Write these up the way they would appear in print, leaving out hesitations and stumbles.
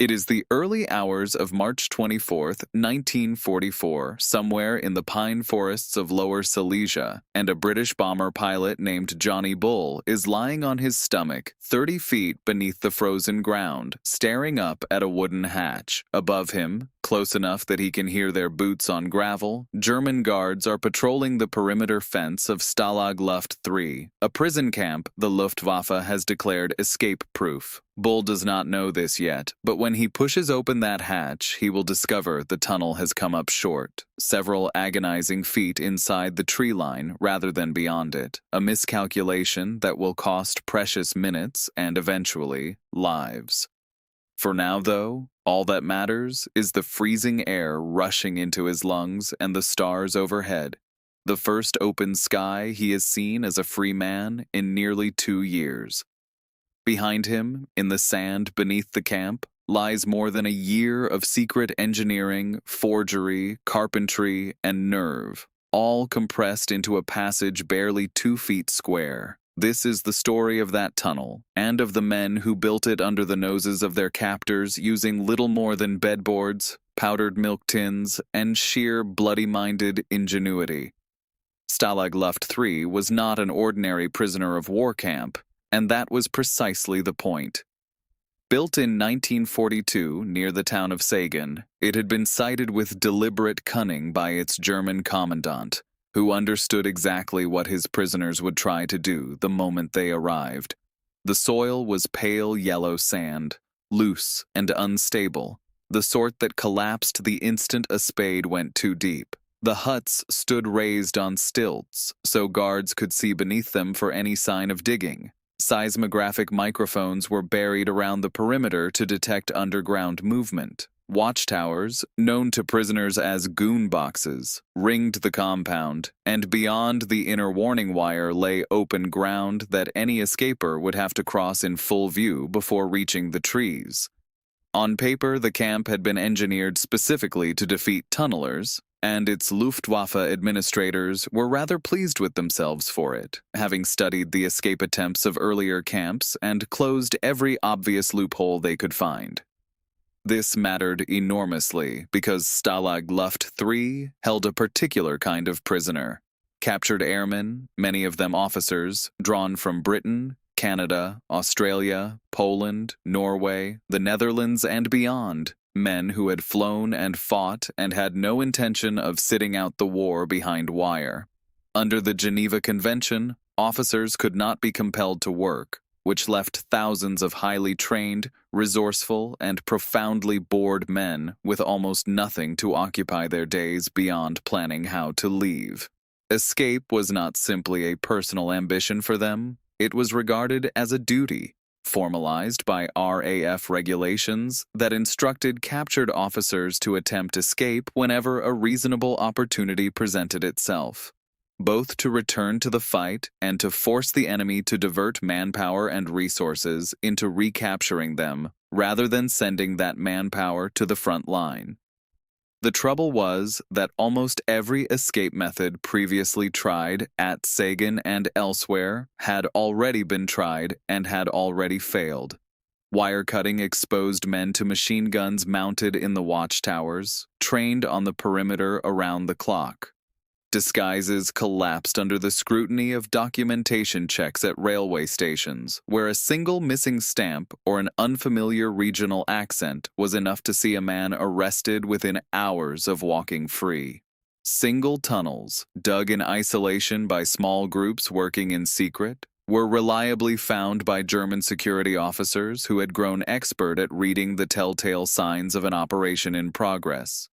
It is the early hours of March 24th, 1944, somewhere in the pine forests of Lower Silesia, and a British bomber pilot named Johnny Bull is lying on his stomach 30 feet beneath the frozen ground, staring up at a wooden hatch. Above him, close enough that he can hear their boots on gravel, German guards are patrolling the perimeter fence of Stalag Luft III, a prison camp the Luftwaffe has declared escape-proof. Bull does not know this yet, but when he pushes open that hatch, he will discover the tunnel has come up short, several agonizing feet inside the tree line rather than beyond it, a miscalculation that will cost precious minutes and eventually lives. For now, though, all that matters is the freezing air rushing into his lungs and the stars overhead, the first open sky he has seen as a free man in nearly 2 years. Behind him, in the sand beneath the camp, lies more than a year of secret engineering, forgery, carpentry, and nerve, all compressed into a passage barely 2 feet square. This is the story of that tunnel, and of the men who built it under the noses of their captors using little more than bedboards, powdered milk tins, and sheer bloody-minded ingenuity. Stalag Luft III was not an ordinary prisoner of war camp, and that was precisely the point. Built in 1942 near the town of Sagan, it had been sited with deliberate cunning by its German commandant, who understood exactly what his prisoners would try to do the moment they arrived. The soil was pale yellow sand, loose and unstable, the sort that collapsed the instant a spade went too deep. The huts stood raised on stilts, so guards could see beneath them for any sign of digging. Seismographic microphones were buried around the perimeter to detect underground movement. Watchtowers, known to prisoners as goon boxes, ringed the compound, and beyond the inner warning wire lay open ground that any escaper would have to cross in full view before reaching the trees. On paper, the camp had been engineered specifically to defeat tunnelers, and its Luftwaffe administrators were rather pleased with themselves for it, having studied the escape attempts of earlier camps and closed every obvious loophole they could find. This mattered enormously because Stalag Luft III held a particular kind of prisoner. Captured airmen, many of them officers, drawn from Britain, Canada, Australia, Poland, Norway, the Netherlands, and beyond, men who had flown and fought and had no intention of sitting out the war behind wire. Under the Geneva Convention, officers could not be compelled to work, which left thousands of highly trained, resourceful, and profoundly bored men with almost nothing to occupy their days beyond planning how to leave. Escape was not simply a personal ambition for them, it was regarded as a duty, formalized by RAF regulations that instructed captured officers to attempt escape whenever a reasonable opportunity presented itself, both to return to the fight and to force the enemy to divert manpower and resources into recapturing them rather than sending that manpower to the front line. The trouble was that almost every escape method previously tried at Sagan and elsewhere had already been tried and had already failed. Wire cutting exposed men to machine guns mounted in the watchtowers, trained on the perimeter around the clock. Disguises collapsed under the scrutiny of documentation checks at railway stations, where a single missing stamp or an unfamiliar regional accent was enough to see a man arrested within hours of walking free. Single tunnels, dug in isolation by small groups working in secret, were reliably found by German security officers who had grown expert at reading the telltale signs of an operation in progress.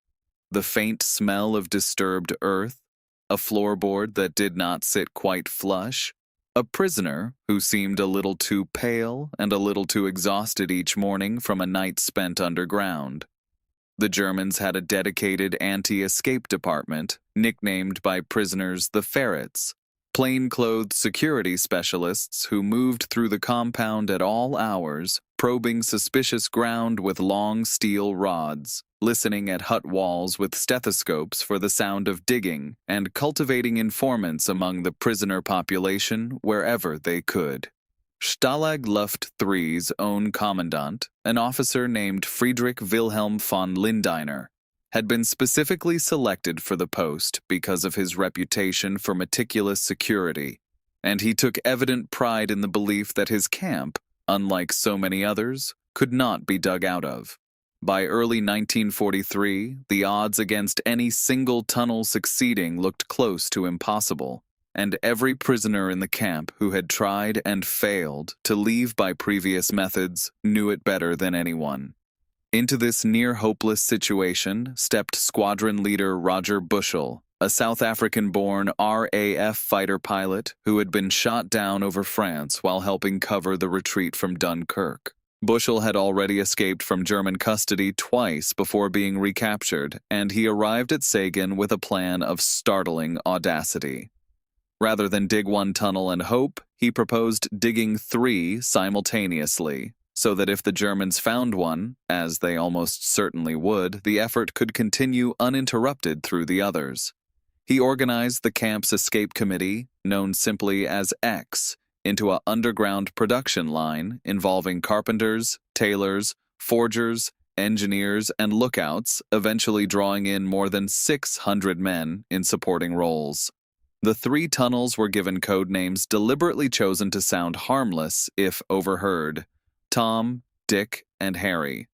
The faint smell of disturbed earth, a floorboard that did not sit quite flush, a prisoner who seemed a little too pale and a little too exhausted each morning from a night spent underground. The Germans had a dedicated anti-escape department, nicknamed by prisoners the Ferrets, plainclothed security specialists who moved through the compound at all hours, probing suspicious ground with long steel rods, listening at hut walls with stethoscopes for the sound of digging, and cultivating informants among the prisoner population wherever they could. Stalag Luft III's own commandant, an officer named Friedrich Wilhelm von Lindeiner, had been specifically selected for the post because of his reputation for meticulous security, and he took evident pride in the belief that his camp, unlike so many others, could not be dug out of. By early 1943, the odds against any single tunnel succeeding looked close to impossible, and every prisoner in the camp who had tried and failed to leave by previous methods knew it better than anyone. Into this near-hopeless situation stepped squadron leader Roger Bushell, a South African-born RAF fighter pilot who had been shot down over France while helping cover the retreat from Dunkirk. Bushell had already escaped from German custody twice before being recaptured, and he arrived at Sagan with a plan of startling audacity. Rather than dig one tunnel and hope, he proposed digging 3 simultaneously, so that if the Germans found one, as they almost certainly would, the effort could continue uninterrupted through the others. He organized the camp's escape committee, known simply as X, into an underground production line involving carpenters, tailors, forgers, engineers, and lookouts, eventually drawing in more than 600 men in supporting roles. The 3 tunnels were given code names deliberately chosen to sound harmless if overheard: Tom, Dick, and Harry.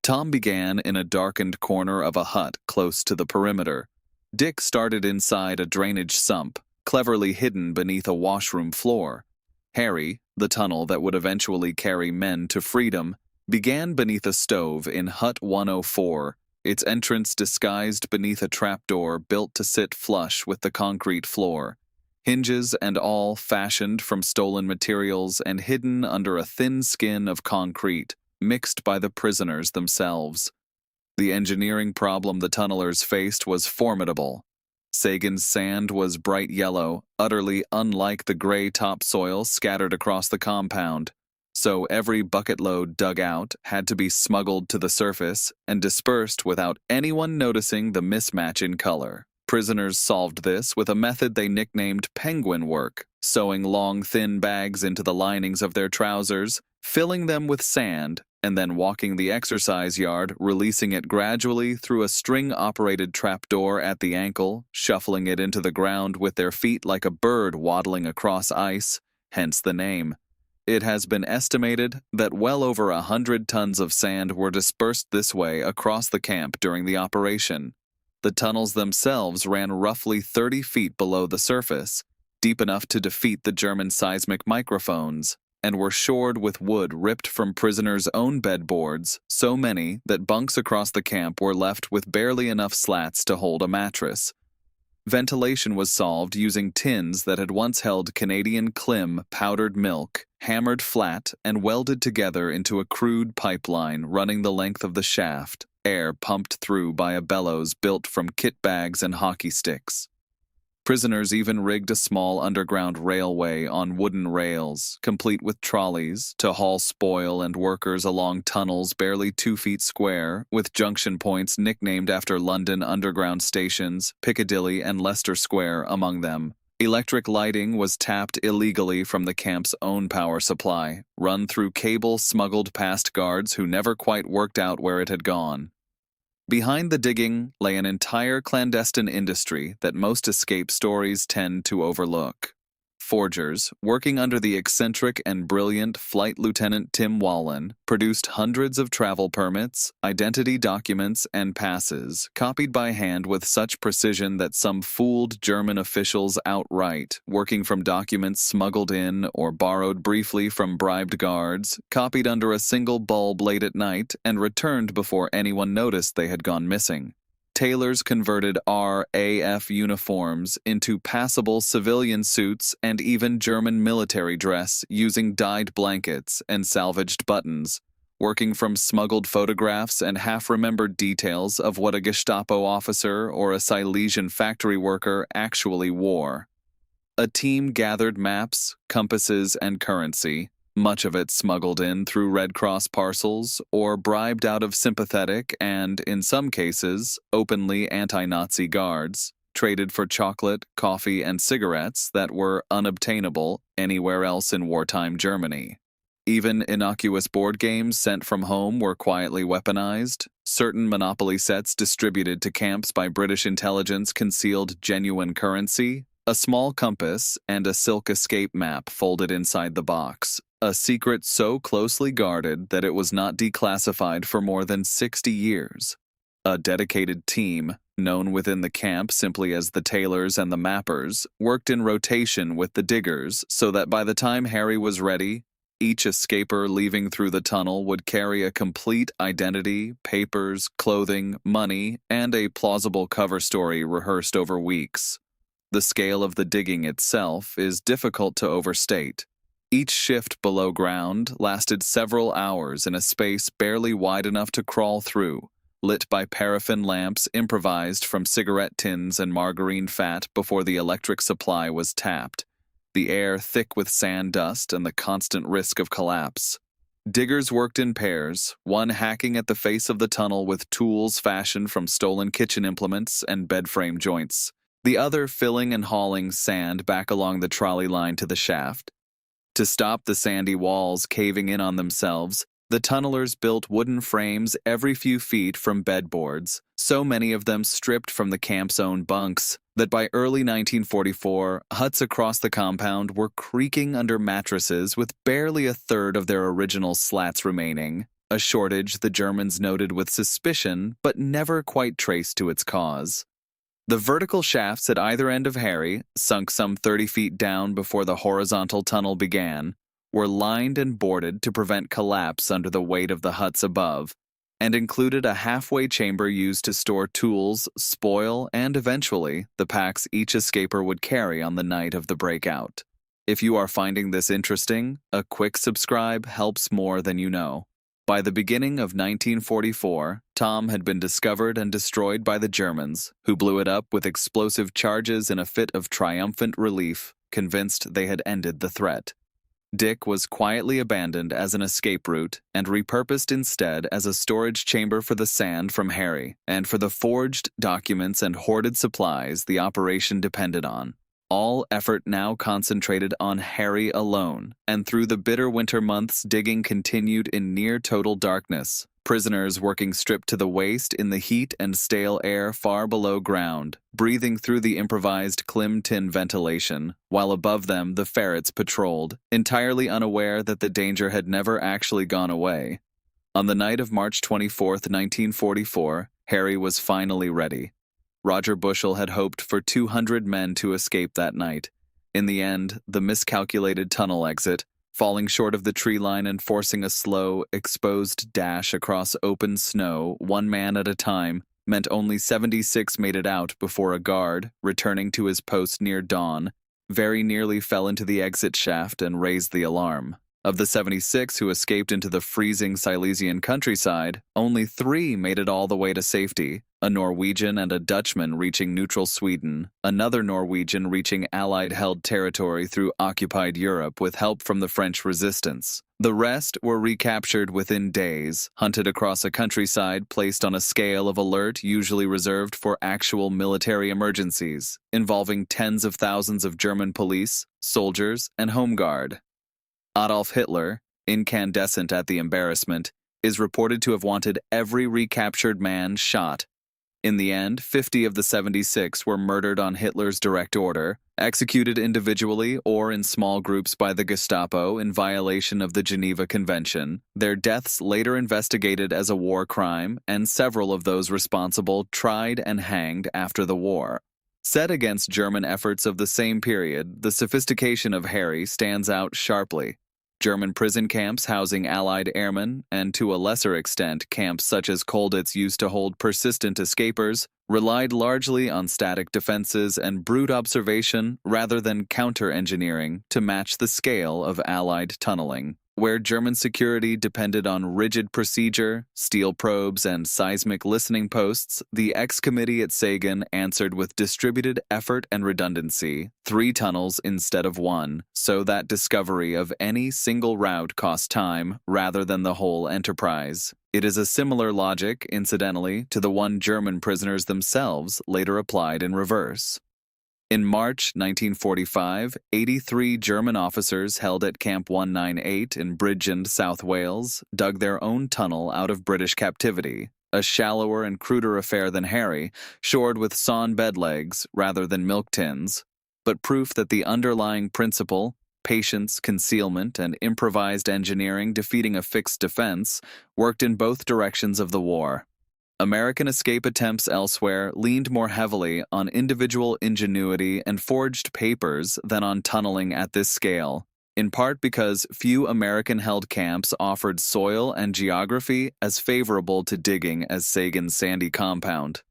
Tom began in a darkened corner of a hut close to the perimeter. Dick started inside a drainage sump, cleverly hidden beneath a washroom floor. Harry, the tunnel that would eventually carry men to freedom, began beneath a stove in Hut 104, its entrance disguised beneath a trapdoor built to sit flush with the concrete floor. Hinges and all fashioned from stolen materials and hidden under a thin skin of concrete, mixed by the prisoners themselves. The engineering problem the tunnelers faced was formidable. Sagan's sand was bright yellow, utterly unlike the gray topsoil scattered across the compound, so every bucket load dug out had to be smuggled to the surface and dispersed without anyone noticing the mismatch in color. Prisoners solved this with a method they nicknamed penguin work, sewing long, thin bags into the linings of their trousers, filling them with sand, and then walking the exercise yard, releasing it gradually through a string-operated trapdoor at the ankle, shuffling it into the ground with their feet like a bird waddling across ice, hence the name. It has been estimated that well over 100 tons of sand were dispersed this way across the camp during the operation. The tunnels themselves ran roughly 30 feet below the surface, deep enough to defeat the German seismic microphones, and were shored with wood ripped from prisoners' own bedboards, so many that bunks across the camp were left with barely enough slats to hold a mattress. Ventilation was solved using tins that had once held Canadian Klim powdered milk, hammered flat and welded together into a crude pipeline running the length of the shaft, air pumped through by a bellows built from kit bags and hockey sticks. Prisoners even rigged a small underground railway on wooden rails, complete with trolleys, to haul spoil and workers along tunnels barely 2 feet square, with junction points nicknamed after London Underground stations, Piccadilly and Leicester Square among them. Electric lighting was tapped illegally from the camp's own power supply, run through cable smuggled past guards who never quite worked out where it had gone. Behind the digging lay an entire clandestine industry that most escape stories tend to overlook. Forgers, working under the eccentric and brilliant Flight Lieutenant Tim Wallen, produced hundreds of travel permits, identity documents, and passes, copied by hand with such precision that some fooled German officials outright, working from documents smuggled in or borrowed briefly from bribed guards, copied under a single bulb late at night, and returned before anyone noticed they had gone missing. Tailors converted RAF uniforms into passable civilian suits and even German military dress using dyed blankets and salvaged buttons, working from smuggled photographs and half-remembered details of what a Gestapo officer or a Silesian factory worker actually wore. A team gathered maps, compasses, and currency, much of it smuggled in through Red Cross parcels or bribed out of sympathetic and, in some cases, openly anti-Nazi guards, traded for chocolate, coffee, and cigarettes that were unobtainable anywhere else in wartime Germany. Even innocuous board games sent from home were quietly weaponized. Certain Monopoly sets distributed to camps by British intelligence concealed genuine currency, a small compass, and a silk escape map folded inside the box, a secret so closely guarded that it was not declassified for more than 60 years. A dedicated team, known within the camp simply as the tailors and the mappers, worked in rotation with the diggers so that by the time Harry was ready, each escaper leaving through the tunnel would carry a complete identity, papers, clothing, money, and a plausible cover story rehearsed over weeks. The scale of the digging itself is difficult to overstate. Each shift below ground lasted several hours in a space barely wide enough to crawl through, lit by paraffin lamps improvised from cigarette tins and margarine fat before the electric supply was tapped, the air thick with sand dust and the constant risk of collapse. Diggers worked in pairs, one hacking at the face of the tunnel with tools fashioned from stolen kitchen implements and bed frame joints, the other filling and hauling sand back along the trolley line to the shaft. To stop the sandy walls caving in on themselves, the tunnelers built wooden frames every few feet from bedboards, so many of them stripped from the camp's own bunks, that by early 1944, huts across the compound were creaking under mattresses with barely a third of their original slats remaining, a shortage the Germans noted with suspicion but never quite traced to its cause. The vertical shafts at either end of Harry, sunk some 30 feet down before the horizontal tunnel began, were lined and boarded to prevent collapse under the weight of the huts above, and included a halfway chamber used to store tools, spoil, and eventually the packs each escaper would carry on the night of the breakout. If you are finding this interesting, a quick subscribe helps more than you know. By the beginning of 1944, Tom had been discovered and destroyed by the Germans, who blew it up with explosive charges in a fit of triumphant relief, convinced they had ended the threat. Dick was quietly abandoned as an escape route and repurposed instead as a storage chamber for the sand from Harry and for the forged documents and hoarded supplies the operation depended on. All effort now concentrated on Harry alone, and through the bitter winter months digging continued in near-total darkness, prisoners working stripped to the waist in the heat and stale air far below ground, breathing through the improvised Klim-tin ventilation, while above them the ferrets patrolled, entirely unaware that the danger had never actually gone away. On the night of March 24, 1944, Harry was finally ready. Roger Bushell had hoped for 200 men to escape that night. In the end, the miscalculated tunnel exit, falling short of the tree line and forcing a slow, exposed dash across open snow, one man at a time, meant only 76 made it out before a guard, returning to his post near dawn, very nearly fell into the exit shaft and raised the alarm. Of the 76 who escaped into the freezing Silesian countryside, only 3 made it all the way to safety, a Norwegian and a Dutchman reaching neutral Sweden, another Norwegian reaching Allied-held territory through occupied Europe with help from the French resistance. The rest were recaptured within days, hunted across a countryside placed on a scale of alert usually reserved for actual military emergencies, involving tens of thousands of German police, soldiers, and home guard. Adolf Hitler, incandescent at the embarrassment, is reported to have wanted every recaptured man shot. In the end, 50 of the 76 were murdered on Hitler's direct order, executed individually or in small groups by the Gestapo in violation of the Geneva Convention, their deaths later investigated as a war crime, and several of those responsible tried and hanged after the war. Set against German efforts of the same period, the sophistication of Harry stands out sharply. German prison camps housing Allied airmen, and to a lesser extent camps such as Colditz used to hold persistent escapers, relied largely on static defenses and brute observation rather than counter-engineering to match the scale of Allied tunneling. Where German security depended on rigid procedure, steel probes, and seismic listening posts, the X-Committee at Sagan answered with distributed effort and redundancy, 3 tunnels instead of 1, so that discovery of any single route cost time rather than the whole enterprise. It is a similar logic, incidentally, to the one German prisoners themselves later applied in reverse. In March 1945, 83 German officers held at Camp 198 in Bridgend, South Wales, dug their own tunnel out of British captivity, a shallower and cruder affair than Harry, shored with sawn bed legs rather than milk tins, but proof that the underlying principle, patience, concealment, and improvised engineering defeating a fixed defense, worked in both directions of the war. American escape attempts elsewhere leaned more heavily on individual ingenuity and forged papers than on tunneling at this scale, in part because few American-held camps offered soil and geography as favorable to digging as Sagan's sandy compound.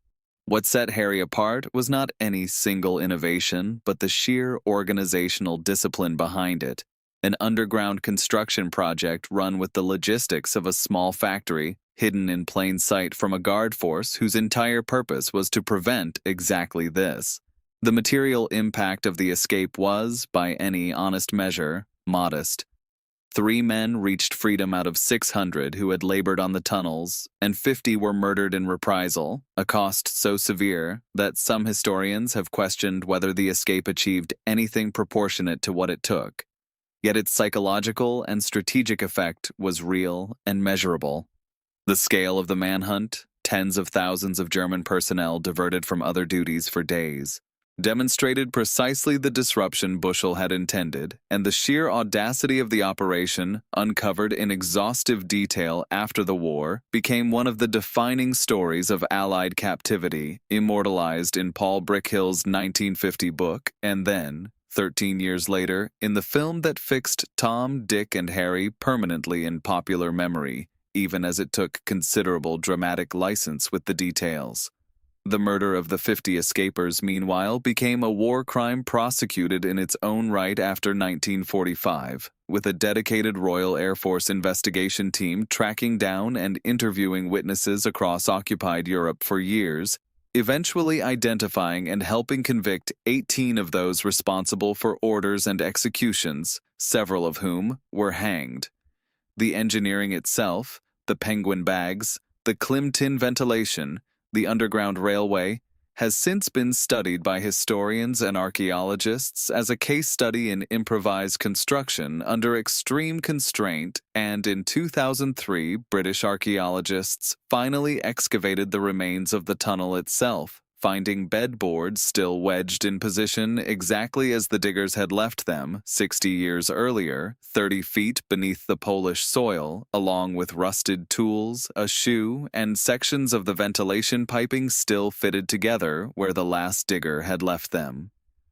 What set Harry apart was not any single innovation, but the sheer organizational discipline behind it, an underground construction project run with the logistics of a small factory, hidden in plain sight from a guard force whose entire purpose was to prevent exactly this. The material impact of the escape was, by any honest measure, modest. 3 men reached freedom out of 600 who had labored on the tunnels, and 50 were murdered in reprisal, a cost so severe that some historians have questioned whether the escape achieved anything proportionate to what it took. Yet its psychological and strategic effect was real and measurable. The scale of the manhunt, tens of thousands of German personnel diverted from other duties for days, demonstrated precisely the disruption Bushell had intended, and the sheer audacity of the operation, uncovered in exhaustive detail after the war, became one of the defining stories of Allied captivity, immortalized in Paul Brickhill's 1950 book, and then, 13 years later, in the film that fixed Tom, Dick, and Harry permanently in popular memory, even as it took considerable dramatic license with the details. The murder of the 50 escapers, meanwhile, became a war crime prosecuted in its own right after 1945, with a dedicated Royal Air Force investigation team tracking down and interviewing witnesses across occupied Europe for years, eventually identifying and helping convict 18 of those responsible for orders and executions, several of whom were hanged. The engineering itself, the penguin bags, the Klimtin ventilation, the underground railway, has since been studied by historians and archaeologists as a case study in improvised construction under extreme constraint, and in 2003, British archaeologists finally excavated the remains of the tunnel itself, finding bedboards still wedged in position exactly as the diggers had left them 60 years earlier, 30 feet beneath the Polish soil, along with rusted tools, a shoe, and sections of the ventilation piping still fitted together where the last digger had left them.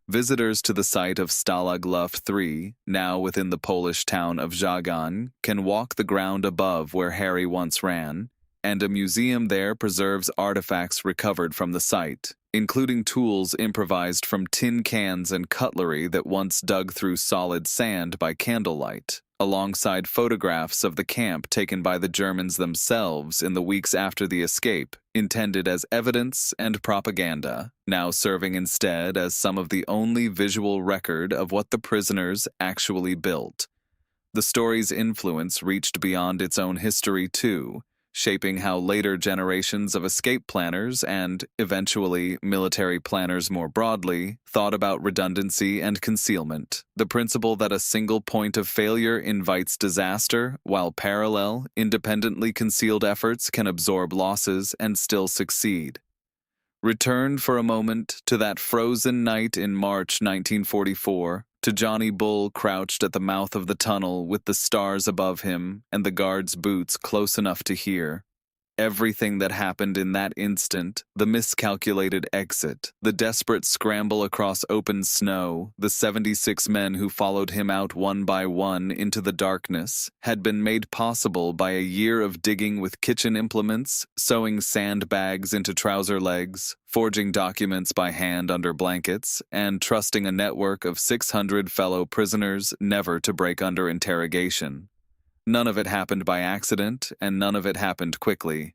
Visitors to the site of Stalag Luft III, now within the Polish town of Żagań, can walk the ground above where Harry once ran, and a museum there preserves artifacts recovered from the site, including tools improvised from tin cans and cutlery that once dug through solid sand by candlelight, alongside photographs of the camp taken by the Germans themselves in the weeks after the escape, intended as evidence and propaganda, now serving instead as some of the only visual record of what the prisoners actually built. The story's influence reached beyond its own history, too, shaping how later generations of escape planners and, eventually, military planners more broadly, thought about redundancy and concealment, the principle that a single point of failure invites disaster, while parallel, independently concealed efforts can absorb losses and still succeed. Return for a moment to that frozen night in March 1944, to Johnny Bull crouched at the mouth of the tunnel with the stars above him and the guard's boots close enough to hear. Everything that happened in that instant, the miscalculated exit, the desperate scramble across open snow, the 76 men who followed him out one by one into the darkness, had been made possible by a year of digging with kitchen implements, sewing sandbags into trouser legs, forging documents by hand under blankets, and trusting a network of 600 fellow prisoners never to break under interrogation. None of it happened by accident, and none of it happened quickly.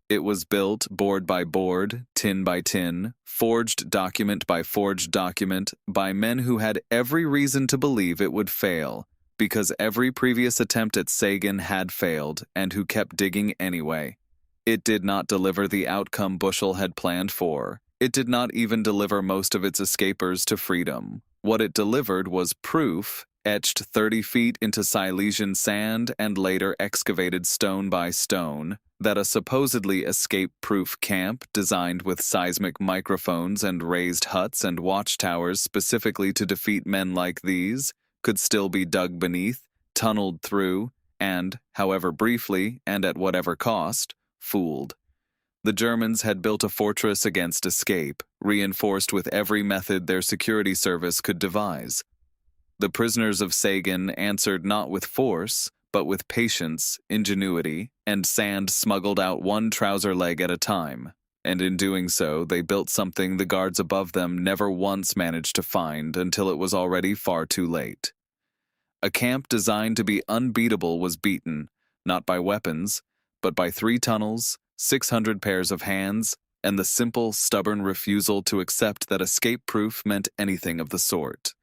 It was built board by board, tin by tin, forged document by forged document, by men who had every reason to believe it would fail, because every previous attempt at Sagan had failed, and who kept digging anyway. It did not deliver the outcome Bushell had planned for. It did not even deliver most of its escapers to freedom. What it delivered was proof, etched 30 feet into Silesian sand and later excavated stone by stone, that a supposedly escape-proof camp designed with seismic microphones and raised huts and watchtowers specifically to defeat men like these could still be dug beneath, tunneled through, and, however briefly and at whatever cost, fooled. The Germans had built a fortress against escape, reinforced with every method their security service could devise. The prisoners of Sagan answered not with force, but with patience, ingenuity, and sand smuggled out one trouser leg at a time, and in doing so they built something the guards above them never once managed to find until it was already far too late. A camp designed to be unbeatable was beaten, not by weapons, but by 3 tunnels, 600 pairs of hands, and the simple, stubborn refusal to accept that escape-proof meant anything of the sort.